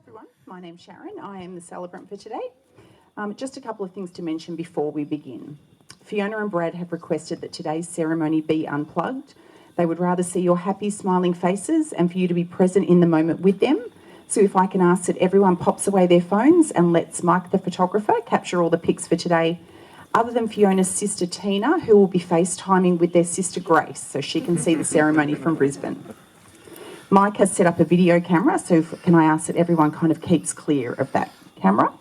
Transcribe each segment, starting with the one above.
everyone, my name's Sharon. I am the celebrant for today. Just a couple of things to mention before we begin. Fiona and Brad have requested that today's ceremony be unplugged. They would rather see your happy, smiling faces and for you to be present in the moment with them. So if I can ask that everyone pops away their phones and lets Mike, the photographer, capture all the pics for today, other than Fiona's sister Tina, who will be FaceTiming with their sister Grace so she can see the ceremony from Brisbane. Mike has set up a video camera, so can I ask that everyone kind of keeps clear of that camera?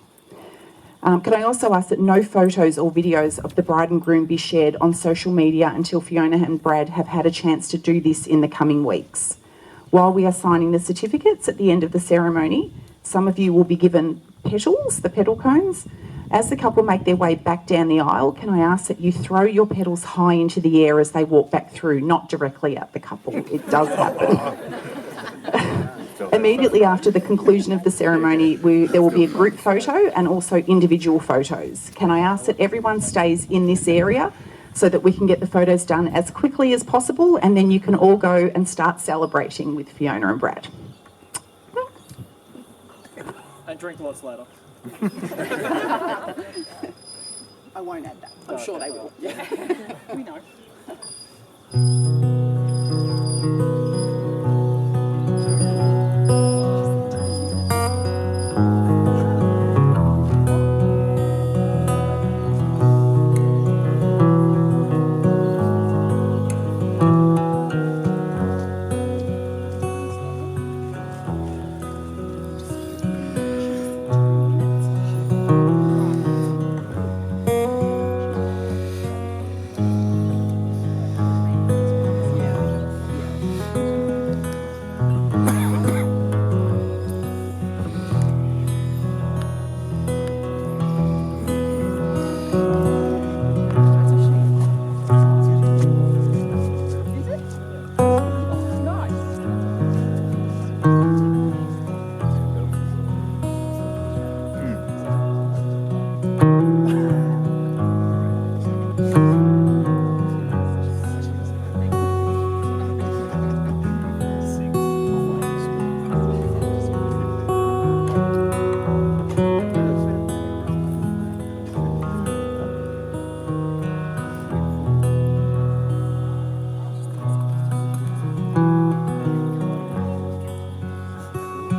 Can I also ask that no photos or videos of the bride and groom be shared on social media until Fiona and Brad have had a chance to do this in the coming weeks? While we are signing the certificates at the end of the ceremony, some of you will be given petals, the petal cones. As the couple make their way back down the aisle, can I ask that you throw your petals high into the air as they walk back through, not directly at the couple. It does happen. Immediately after the conclusion of the ceremony, there will be a group photo and also individual photos. Can I ask that everyone stays in this area so that we can get the photos done as quickly as possible, and then you can all go and start celebrating with Fiona and Brad. And drink lots later. I won't add that. I'm sure they will. Yeah. We know.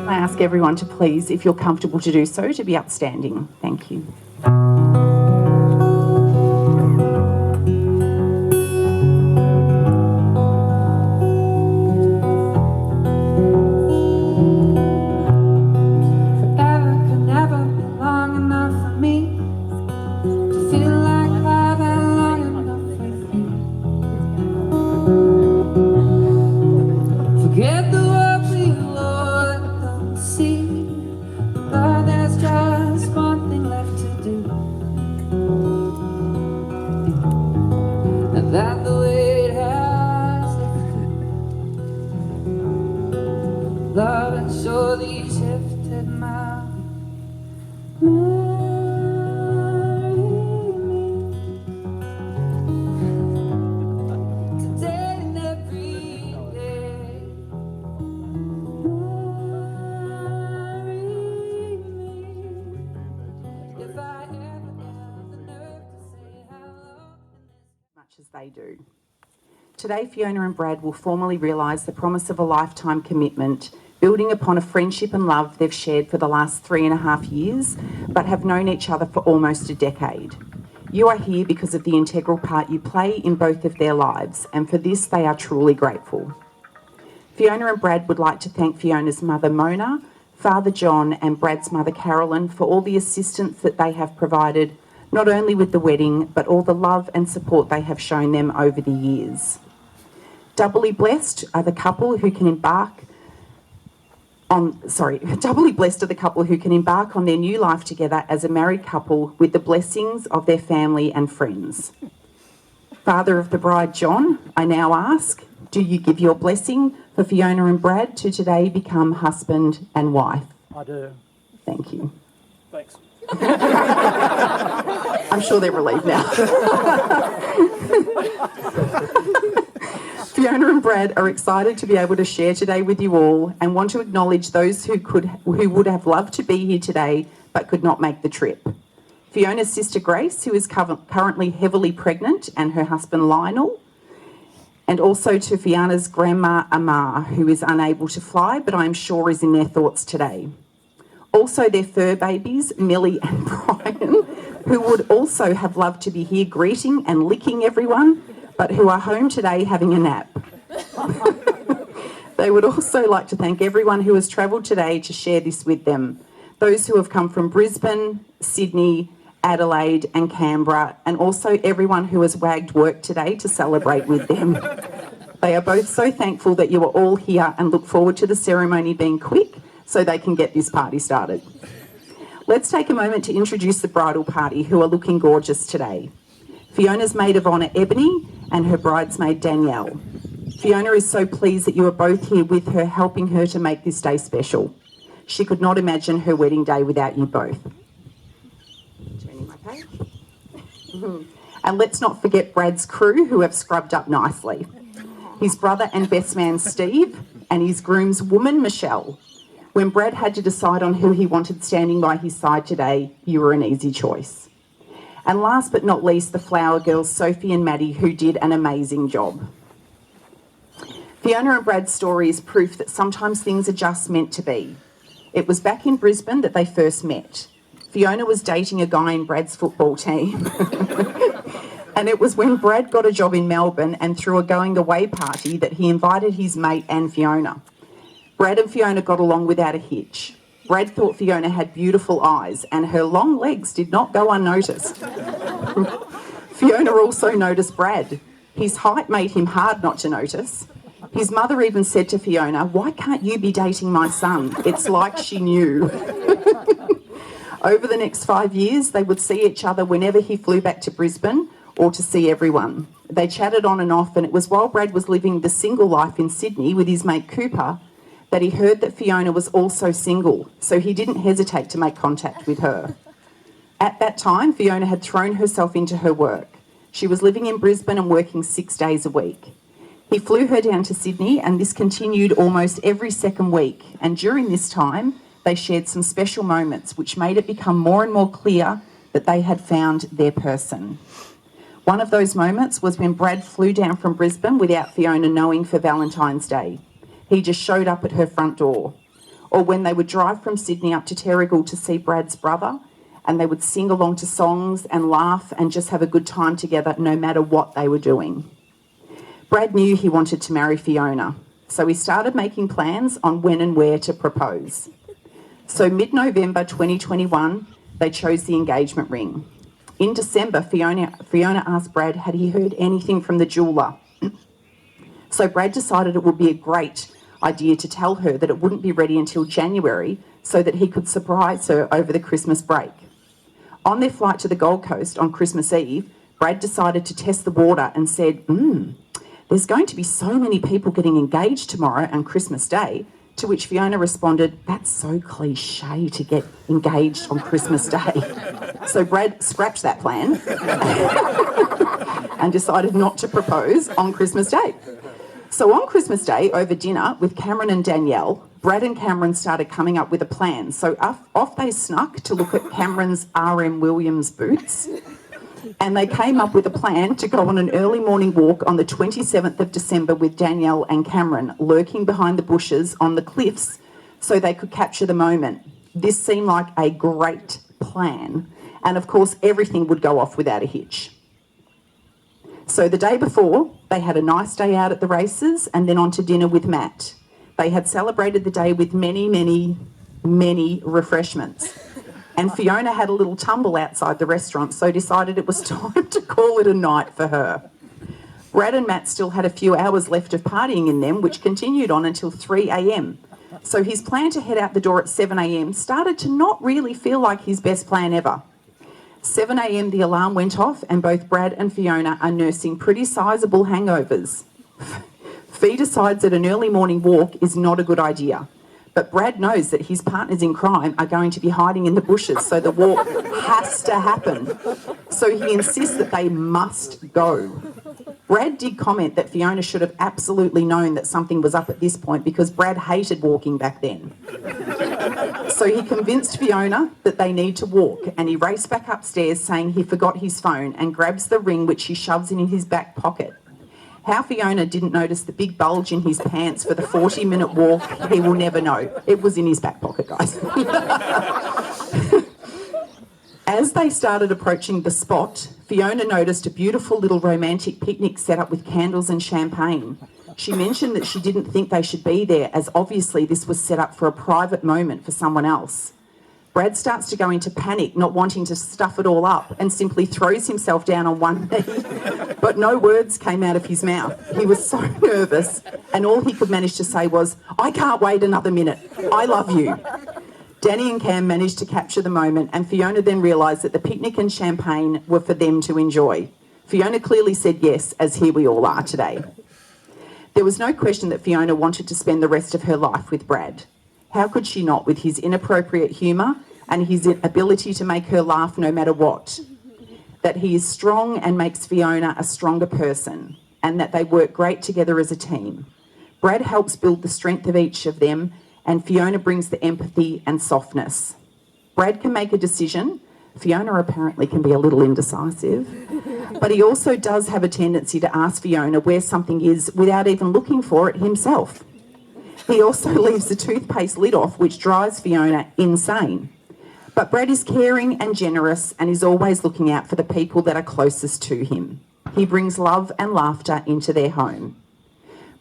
I ask everyone to please, if you're comfortable to do so, to be upstanding. Thank you. That the weight has lifted, love and surely shifted my marry me today and every day. Marry me if I ever have the nerve to say hello. Much as they do. Today, Fiona and Brad will formally realise the promise of a lifetime commitment, building upon a friendship and love they've shared for the last 3.5 years, but have known each other for almost a decade. You are here because of the integral part you play in both of their lives, and for this they are truly grateful. Fiona and Brad would like to thank Fiona's mother Mona, father John and Brad's mother Carolyn for all the assistance that they have provided, not only with the wedding, but all the love and support they have shown them over the years. Doubly blessed are the couple who can embark on their new life together as a married couple with the blessings of their family and friends. Father of the bride, John, I now ask, do you give your blessing for Fiona and Brad to today become husband and wife? I do. Thank you. Thanks. I'm sure they're relieved now. Fiona and Brad are excited to be able to share today with you all and want to acknowledge those who would have loved to be here today but could not make the trip. Fiona's sister Grace, who is currently heavily pregnant, and her husband Lionel, and also to Fiona's grandma Amar, who is unable to fly but I'm sure is in their thoughts today. Also their fur babies, Millie and Brian, who would also have loved to be here greeting and licking everyone, but who are home today having a nap. They would also like to thank everyone who has travelled today to share this with them. Those who have come from Brisbane, Sydney, Adelaide and Canberra, and also everyone who has wagged work today to celebrate with them. They are both so thankful that you are all here and look forward to the ceremony being quick so they can get this party started. Let's take a moment to introduce the bridal party, who are looking gorgeous today. Fiona's maid of honour Ebony and her bridesmaid Danielle. Fiona is so pleased that you are both here with her, helping her to make this day special. She could not imagine her wedding day without you both. Turning my page. And let's not forget Brad's crew, who have scrubbed up nicely. His brother and best man Steve, and his groom's woman Michelle. When Brad had to decide on who he wanted standing by his side today, you were an easy choice. And last but not least, the flower girls Sophie and Maddie, who did an amazing job. Fiona and Brad's story is proof that sometimes things are just meant to be. It was back in Brisbane that they first met. Fiona was dating a guy in Brad's football team. And it was when Brad got a job in Melbourne and threw a going away party that he invited his mate and Fiona. Brad and Fiona got along without a hitch. Brad thought Fiona had beautiful eyes and her long legs did not go unnoticed. Fiona also noticed Brad. His height made him hard not to notice. His mother even said to Fiona, "Why can't you be dating my son?" It's like she knew. Over the next 5 years, they would see each other whenever he flew back to Brisbane or to see everyone. They chatted on and off, and it was while Brad was living the single life in Sydney with his mate Cooper that he heard that Fiona was also single, so he didn't hesitate to make contact with her. At that time, Fiona had thrown herself into her work. She was living in Brisbane and working 6 days a week. He flew her down to Sydney, and this continued almost every second week, and during this time, they shared some special moments which made it become more and more clear that they had found their person. One of those moments was when Brad flew down from Brisbane without Fiona knowing for Valentine's Day. He just showed up at her front door. Or when they would drive from Sydney up to Terrigal to see Brad's brother, and they would sing along to songs and laugh and just have a good time together no matter what they were doing. Brad knew he wanted to marry Fiona, so he started making plans on when and where to propose. So mid-November 2021, they chose the engagement ring. In December, Fiona asked Brad had he heard anything from the jeweller. So Brad decided it would be a great idea to tell her that it wouldn't be ready until January so that he could surprise her over the Christmas break. On their flight to the Gold Coast on Christmas Eve, Brad decided to test the water and said, there's going to be so many people getting engaged tomorrow on Christmas Day, to which Fiona responded, "That's so cliche to get engaged on Christmas Day." So Brad scrapped that plan and decided not to propose on Christmas Day. So on Christmas Day, over dinner with Cameron and Danielle, Brad and Cameron started coming up with a plan. So off they snuck to look at Cameron's R.M. Williams boots, and they came up with a plan to go on an early morning walk on the 27th of December with Danielle and Cameron lurking behind the bushes on the cliffs so they could capture the moment. This seemed like a great plan, and of course everything would go off without a hitch. So the day before, they had a nice day out at the races and then on to dinner with Matt. They had celebrated the day with many, many, many refreshments. And Fiona had a little tumble outside the restaurant, so decided it was time to call it a night for her. Brad and Matt still had a few hours left of partying in them, which continued on until 3 a.m. So his plan to head out the door at 7 a.m. started to not really feel like his best plan ever. 7 a.m. the alarm went off, and both Brad and Fiona are nursing pretty sizable hangovers. Fee decides that an early morning walk is not a good idea. But Brad knows that his partners in crime are going to be hiding in the bushes, so the walk has to happen. So he insists that they must go. Brad did comment that Fiona should have absolutely known that something was up at this point because Brad hated walking back then. So he convinced Fiona that they need to walk, and he raced back upstairs saying he forgot his phone and grabs the ring which he shoves in his back pocket. How Fiona didn't notice the big bulge in his pants for the 40-minute walk, he will never know. It was in his back pocket, guys. As they started approaching the spot, Fiona noticed a beautiful little romantic picnic set up with candles and champagne. She mentioned that she didn't think they should be there, as obviously this was set up for a private moment for someone else. Brad starts to go into panic, not wanting to stuff it all up, and simply throws himself down on one knee. But no words came out of his mouth. He was so nervous, and all he could manage to say was, "I can't wait another minute. I love you." Danny and Cam managed to capture the moment, and Fiona then realised that the picnic and champagne were for them to enjoy. Fiona clearly said yes, as here we all are today. There was no question that Fiona wanted to spend the rest of her life with Brad. How could she not, with his inappropriate humour and his ability to make her laugh no matter what? That he is strong and makes Fiona a stronger person, and that they work great together as a team. Brad helps build the strength of each of them, and Fiona brings the empathy and softness. Brad can make a decision. Fiona apparently can be a little indecisive, but he also does have a tendency to ask Fiona where something is without even looking for it himself. He also leaves the toothpaste lid off, which drives Fiona insane. But Brad is caring and generous and is always looking out for the people that are closest to him. He brings love and laughter into their home.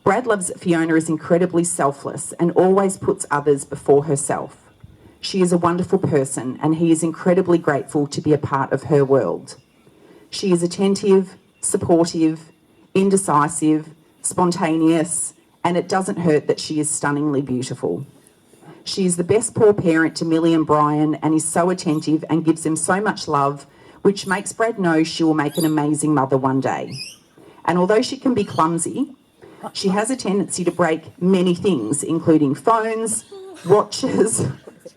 Brad loves that Fiona is incredibly selfless and always puts others before herself. She is a wonderful person, and he is incredibly grateful to be a part of her world. She is attentive, supportive, indecisive, spontaneous, and it doesn't hurt that she is stunningly beautiful. She is the best poor parent to Millie and Brian and is so attentive and gives them so much love, which makes Brad know she will make an amazing mother one day. And although she can be clumsy, she has a tendency to break many things, including phones, watches,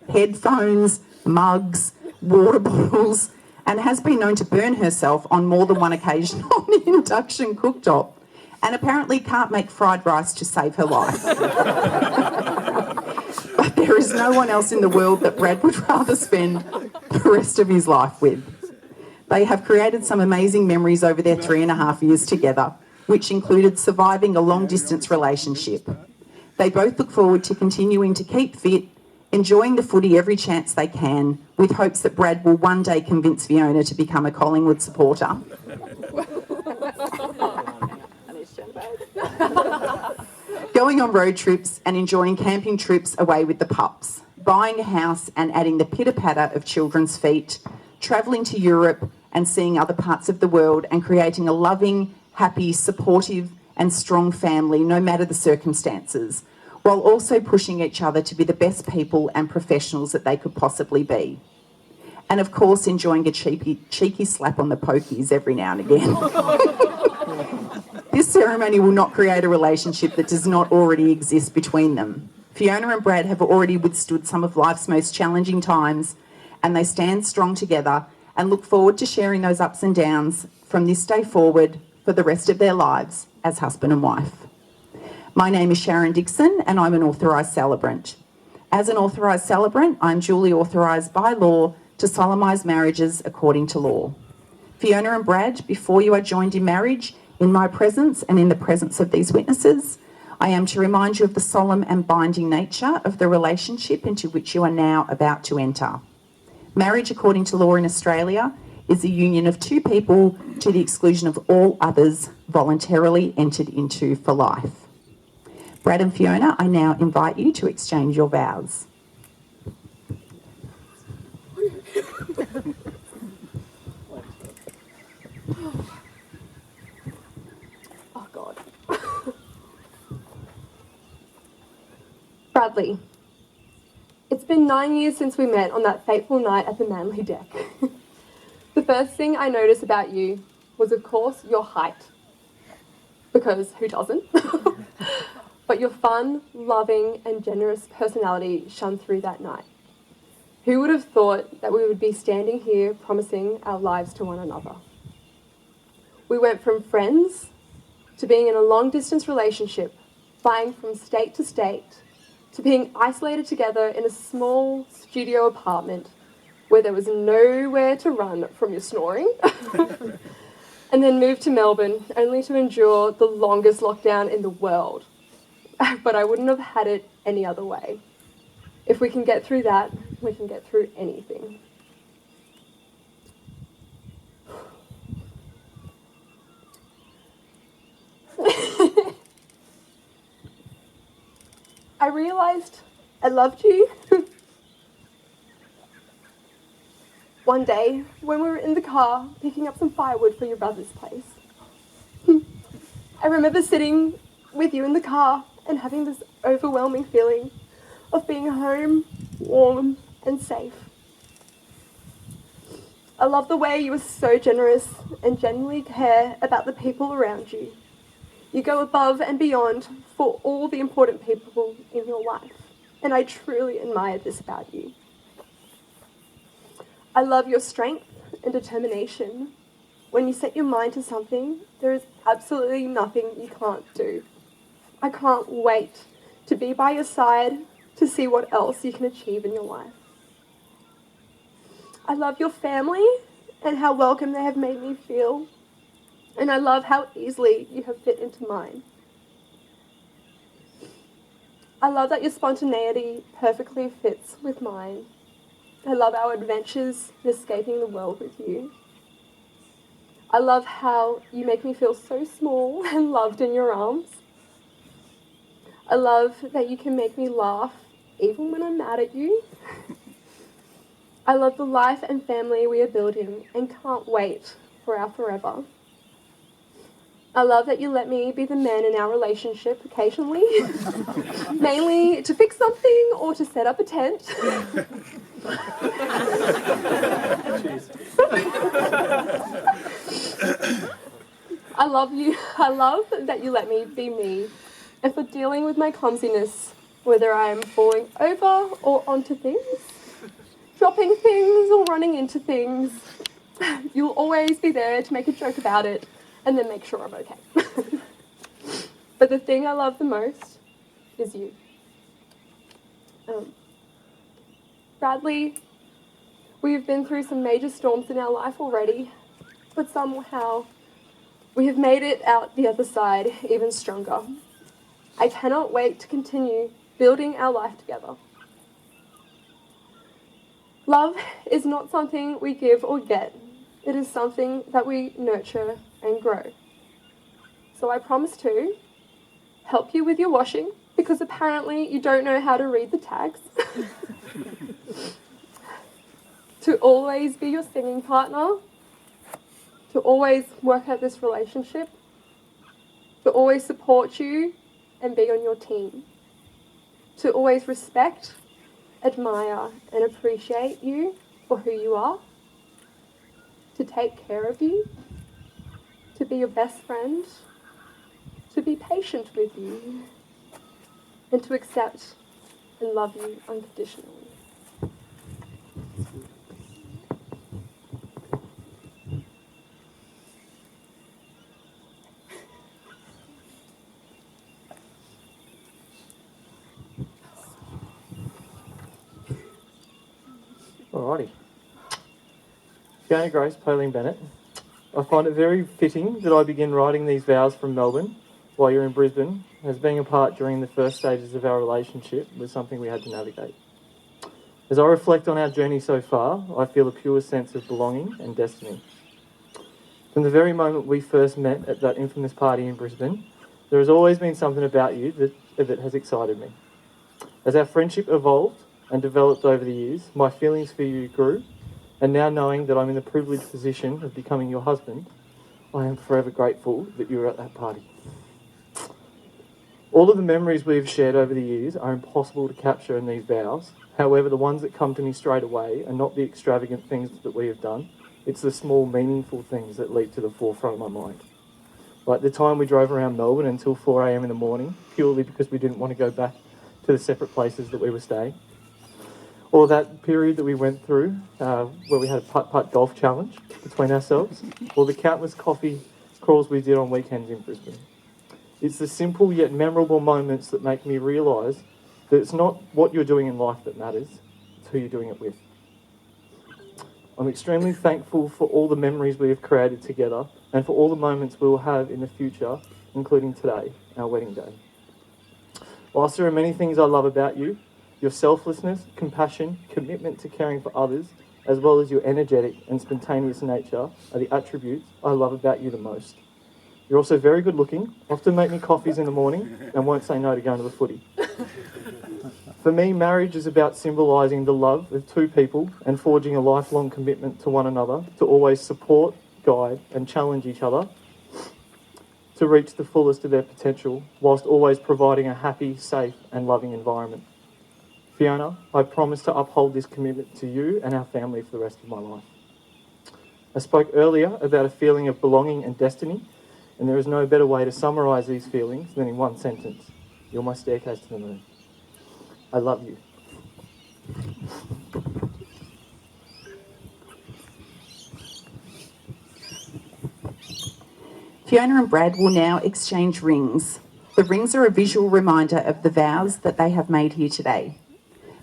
headphones, mugs, water bottles, and has been known to burn herself on more than one occasion on the induction cooktop, and apparently can't make fried rice to save her life. But there is no one else in the world that Brad would rather spend the rest of his life with. They have created some amazing memories over their 3.5 years together, which included surviving a long-distance relationship. They both look forward to continuing to keep fit, enjoying the footy every chance they can, with hopes that Brad will one day convince Fiona to become a Collingwood supporter. Going on road trips and enjoying camping trips away with the pups, buying a house and adding the pitter-patter of children's feet, travelling to Europe and seeing other parts of the world, and creating a loving, happy, supportive and strong family no matter the circumstances, while also pushing each other to be the best people and professionals that they could possibly be. And of course, enjoying a cheeky slap on the pokies every now and again. This ceremony will not create a relationship that does not already exist between them. Fiona and Brad have already withstood some of life's most challenging times, and they stand strong together and look forward to sharing those ups and downs from this day forward for the rest of their lives as husband and wife. My name is Sharon Dixon, and I'm an authorised celebrant. As an authorised celebrant, I'm duly authorised by law to solemnise marriages according to law. Fiona and Brad, before you are joined in marriage, in my presence and in the presence of these witnesses, I am to remind you of the solemn and binding nature of the relationship into which you are now about to enter. Marriage, according to law in Australia, is a union of two people to the exclusion of all others voluntarily entered into for life. Brad and Fiona, I now invite you to exchange your vows. Oh, God. Bradley, it's been 9 years since we met on that fateful night at the Manly deck. The first thing I noticed about you was, of course, your height. Because who doesn't? But your fun, loving, and generous personality shone through that night. Who would have thought that we would be standing here promising our lives to one another? We went from friends to being in a long-distance relationship, flying from state to state, to being isolated together in a small studio apartment where there was nowhere to run from your snoring, and then moved to Melbourne only to endure the longest lockdown in the world. But I wouldn't have had it any other way. If we can get through that, we can get through anything. I realised I loved you one day when we were in the car picking up some firewood for your brother's place. I remember sitting with you in the car and having this overwhelming feeling of being home, warm and safe. I love the way you are so generous and genuinely care about the people around you. You go above and beyond for all the important people in your life, and I truly admire this about you. I love your strength and determination. When you set your mind to something, there is absolutely nothing you can't do. I can't wait to be by your side to see what else you can achieve in your life. I love your family and how welcome they have made me feel. And I love how easily you have fit into mine. I love that your spontaneity perfectly fits with mine. I love our adventures in escaping the world with you. I love how you make me feel so small and loved in your arms. I love that you can make me laugh even when I'm mad at you. I love the life and family we are building and can't wait for our forever. I love that you let me be the man in our relationship occasionally, mainly to fix something or to set up a tent. I love you. I love that you let me be me, and for dealing with my clumsiness, whether I am falling over or onto things, dropping things or running into things, you'll always be there to make a joke about it and then make sure I'm okay. But the thing I love the most is you. Bradley, we've been through some major storms in our life already, but somehow we have made it out the other side even stronger. I cannot wait to continue building our life together. Love is not something we give or get. It is something that we nurture and grow. So I promise to help you with your washing, because apparently you don't know how to read the tags. To always be your singing partner. To always work out this relationship. To always support you and be on your team. To always respect, admire and appreciate you for who you are. To take care of you. To be your best friend. To be patient with you. And to accept and love you unconditionally. Alrighty. Fiona Grace, Pauline Bennett. I find it very fitting that I begin writing these vows from Melbourne while you're in Brisbane, as being apart during the first stages of our relationship was something we had to navigate. As I reflect on our journey so far, I feel a pure sense of belonging and destiny. From the very moment we first met at that infamous party in Brisbane, there has always been something about you that has excited me. As our friendship evolved and developed over the years, my feelings for you grew, and now knowing that I'm in the privileged position of becoming your husband, I am forever grateful that you were at that party. All of the memories we've shared over the years are impossible to capture in these vows. However, the ones that come to me straight away are not the extravagant things that we have done. It's the small, meaningful things that leap to the forefront of my mind. Like the time we drove around Melbourne until 4 a.m. in the morning, purely because we didn't want to go back to the separate places that we were staying. Or that period that we went through where we had a putt-putt golf challenge between ourselves. Or the countless coffee crawls we did on weekends in Brisbane. It's the simple yet memorable moments that make me realise that it's not what you're doing in life that matters, it's who you're doing it with. I'm extremely thankful for all the memories we have created together and for all the moments we will have in the future, including today, our wedding day. Whilst there are many things I love about you, your selflessness, compassion, commitment to caring for others, as well as your energetic and spontaneous nature are the attributes I love about you the most. You're also very good looking, often make me coffees in the morning, and won't say no to going to the footy. For me, marriage is about symbolising the love of two people and forging a lifelong commitment to one another to always support, guide and challenge each other to reach the fullest of their potential, whilst always providing a happy, safe and loving environment. Fiona, I promise to uphold this commitment to you and our family for the rest of my life. I spoke earlier about a feeling of belonging and destiny, and there is no better way to summarise these feelings than in one sentence. You're my staircase to the moon. I love you. Fiona and Brad will now exchange rings. The rings are a visual reminder of the vows that they have made here today.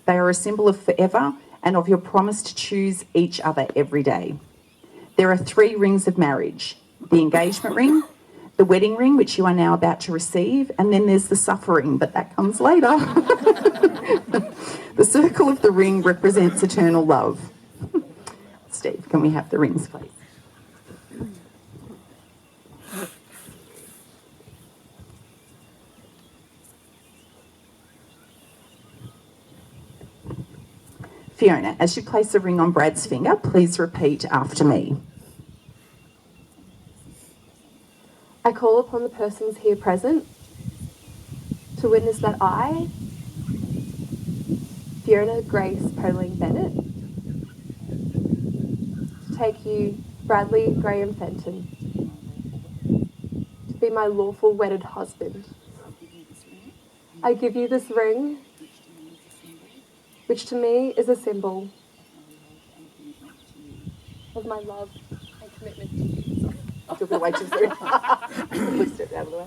They are a symbol of forever and of your promise to choose each other every day. There are 3 rings of marriage: the engagement ring, the wedding ring, which you are now about to receive, and then there's the suffering, but that comes later. The circle of the ring represents eternal love. Steve, can we have the rings, please? Fiona, as you place the ring on Brad's finger, please repeat after me. I call upon the persons here present to witness that I, Fiona Grace Poling Bennett, take you, Bradley Graham Fenton, to be my lawful wedded husband. I give you this ring, which to me is a symbol of my love and commitment to you. Sorry. Took it way too soon. Please step out of the way.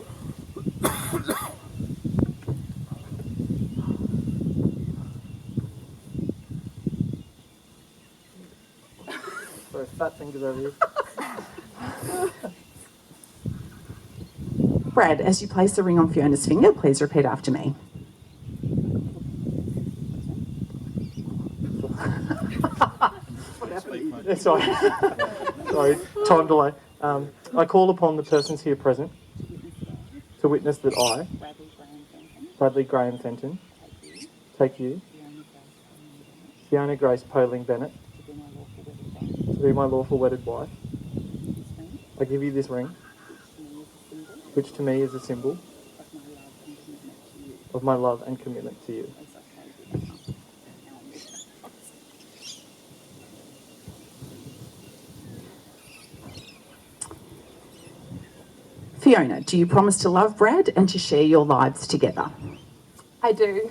Sorry, fat fingers over here. Brad, as you place the ring on Fiona's finger, please repeat after me. Sorry. Sorry, time delay. I call upon the persons here present to witness that I, Bradley Graham Fenton, take you, Fiona Grace Poling Bennett, to be my lawful wedded wife. I give you this ring, which to me is a symbol of my love and commitment to you. Fiona, do you promise to love Brad and to share your lives together? I do.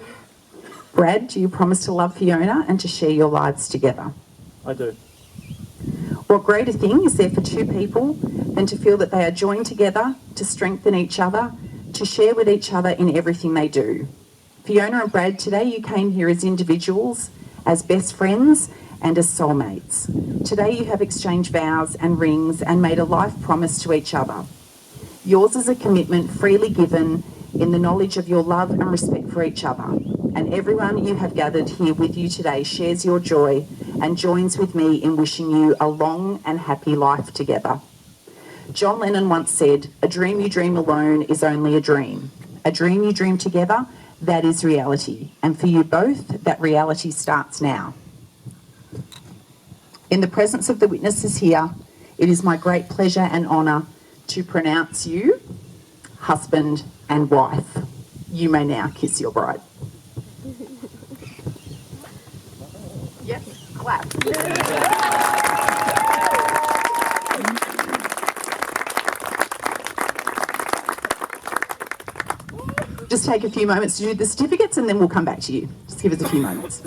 Brad, do you promise to love Fiona and to share your lives together? I do. What greater thing is there for two people than to feel that they are joined together to strengthen each other, to share with each other in everything they do? Fiona and Brad, today you came here as individuals, as best friends and as soulmates. Today you have exchanged vows and rings and made a life promise to each other. Yours is a commitment freely given in the knowledge of your love and respect for each other. And everyone you have gathered here with you today shares your joy and joins with me in wishing you a long and happy life together. John Lennon once said, "A dream you dream alone is only a dream. A dream you dream together, that is reality. And for you both, that reality starts now." In the presence of the witnesses here, it is my great pleasure and honour to pronounce you husband and wife. You may now kiss your bride. Yes, clap. Just take a few moments to do the certificates and then we'll come back to you. Just give us a few moments.